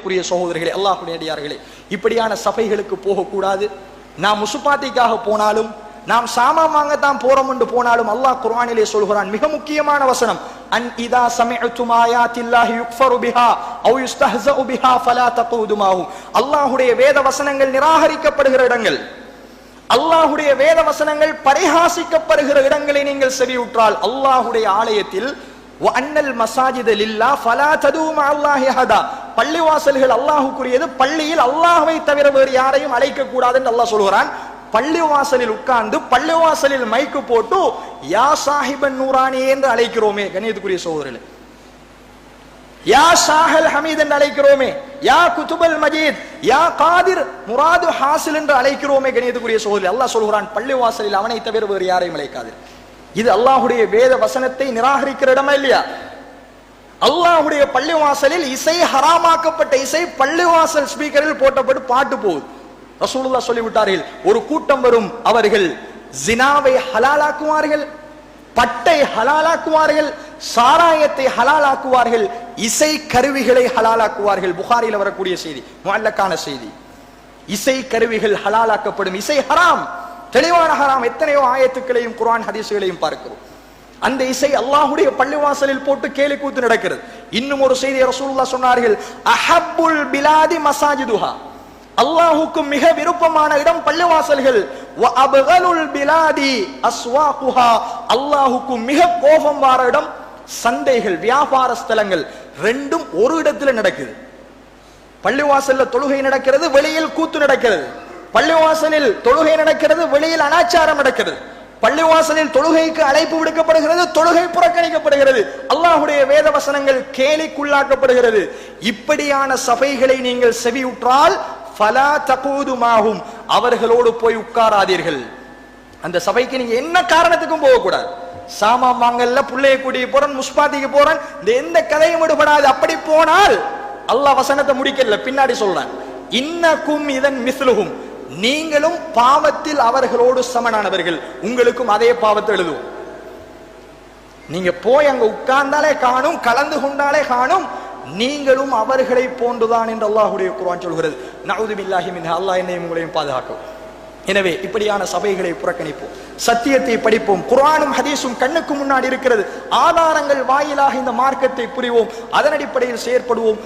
கண்ணியத்துக்குரிய சகோதரர்களே, அல்லாஹ்வுடைய அடியார்களே, இப்படியான சபைகளுக்கு போகக்கூடாது. நாம் முசுபாத்திக்காக போனாலும், நாம் சாமான் வாங்கத்தான் போறோம் என்று போனாலும், அல்லாஹ் குர்ஆனிலே சொல்கிறான், மிக முக்கியமான வசனம், அன் இதா சமிஅதும் ஆயாத்தில்லாஹி யுக்ஃபரு பிஹா அவ் யுஸ்தஹஸஉ பிஹா ஃபலா தகூது மாஹு. அல்லாஹ்வுடைய வேத வசனங்கள் நிராகரிக்கப்படுகிற இடங்கள், அல்லாஹ்வுடைய வேத வசனங்கள் பரிஹாசிக்கப்படுகிற இடங்களை நீங்கள் செவியுற்றால், அல்லாஹ்வுடைய ஆலயத்தில் வ அன்னல் மஸாஜித லில்லாஹ் ஃபலா ததூ மஅல்லாஹி அஹதா, பள்ளிவாசல்கள் அல்லாஹ்வுக்குரியது, பள்ளியில் அல்லாஹ்வை தவிர வேறு யாரையும் அழைக்க கூடாது என்று அல்லாஹ் சொல்கிறான். பள்ளிவாசலில் உட்கார்ந்து பள்ளிவாசலில் மைக்கு போட்டு யா சாஹிபன் நூரானி என்று அழைக்கிறோமே கண்ணியத்துக்குரிய சகோதரர்களே, யா ஷாஹல் ஹமீத் என்று அழைக்கிறோமே, யா குதுபல் மஜீத், யா காதிர் முராது ஹாசில் என்று அழைக்கிறோமே கண்ணியத்துக்குரிய சகோதரர்களே, அல்லாஹ் சொல்கிறான் பள்ளிவாசலில் அவனை தவிர வேறு யாரையும் அழைக்காது. இது அல்லாஹ்வுடைய வேத வசனத்தை நிராகரிக்கிற இடமா இல்லையா? அல்லாஹ்வுடைய பள்ளிவாசலில் இசை ஹராமாக்கப்பட்ட இசை பள்ளிவாசல் ஸ்பீக்கரில் போட்டப்பட்டு பாட்டு போகுது. ரசூலுல்லாஹ் சொல்லிவிட்டார்கள், ஒரு கூட்டம் வரும், அவர்கள் ஜினாவை ஹலாலாக்குவார்கள், பட்டை ஹலாலாக்குவார்கள், சாராயத்தை ஹலாலாக்குவார்கள், இசை கருவிகளை ஹலாலாக்குவார்கள். புகாரியில் வரக்கூடிய செய்தி, முஅல்லக்கான செய்தி. இசை கருவிகள் ஹலாலாக்கப்படும், இசை ஹராம், தெளிவான ஹராம். எத்தனையோ ஆயத்துக்களையும் குர்ஆன் ஹதீஸ்களையும் பார்க்கிறோம். அந்த இசை அல்லாஹ்வுடைய பள்ளிவாசலில் போட்டு கேலி கூத்து நடக்கிறது. இன்னும் ஒரு செய்தி ரசூலுல்லாஹ் சொன்னார்கள், அஹப்புல் பிலாதி மசாஜிதுஹா, அல்லாஹ்வுக்கு மிக விருப்பமான இடம் பள்ளிவாசல்கள், வ அப்கலுல் பிலாதி அஸ்வாகுஹா, அல்லாஹ்வுக்கு மிக கோபம் வர இடம் சந்தைகள், வியாபார ஸ்தலங்கள். ரெண்டும் ஒரு இடத்துல நடக்குது. பள்ளிவாசல்ல தொழுகை நடக்கிறது, வெளியில் கூத்து நடக்கிறது. பள்ளிவாசலில் தொழுகை நடக்கிறது, வெளியில் அனாச்சாரம் நடக்கிறது. பள்ளிவாசலில் தொழுகைக்கு அழைப்பு விடுக்கப்படுகிறது, தொழுகை புறக்கணிக்கப்படுகிறது. அல்லாஹ்வுடைய வேத வசனங்கள் கேலிக்குள்ளாக்கப்படுகிறது. இப்படியான சபைகளை நீங்கள் செவியுற்றால் ஃபலா தகூது மாஹும், அவர்களோடு போய் உட்காராதீர்கள். அந்த சபைக்கு நீங்க என்ன காரணத்துக்கும் போகக்கூடாது. சாமான் வாங்கல்ல, புள்ளைய கூட்டிட்டு போறேன், முஸ்பாத்திக்கு போறேன், இந்த எந்த கதையும் விடுபடாது. அப்படி போனால் அல்லாஹ் வசனத்தை முடிக்கல, பின்னாடி சொல்றான், இன்னக்கும் இதன் மிஸ்லுஹும், நீங்களும் பாவத்தில் அவர்களோடு சமனானவர்கள், உங்களுக்கும் அதே பாவத்தை எழுதுவோம். நீங்க போய் அங்க உட்கார்ந்தாலே காணும், கலந்து கொண்டாலே காணும், நீங்களும் அவர்களை போன்றுதான் என்று அல்லாஹ்வுடைய குர்ஆன் சொல்கிறது. நஊது பில்லாஹி மின்ஹா, அல்லாஹ் என்னையும் உங்களையும் பாதுகாக்கும். எனவே இப்படியான சபைகளை புறக்கணிப்போம், சத்தியத்தை படிப்போம். குர்ஆனும் ஹதீஸும் கண்ணுக்கு முன்னாடி இருக்கிறது, ஆதாரங்கள் வாயிலாக இந்த மார்க்கத்தை புரிவோம், அதன் அடிப்படையில் செயற்படுவோம்.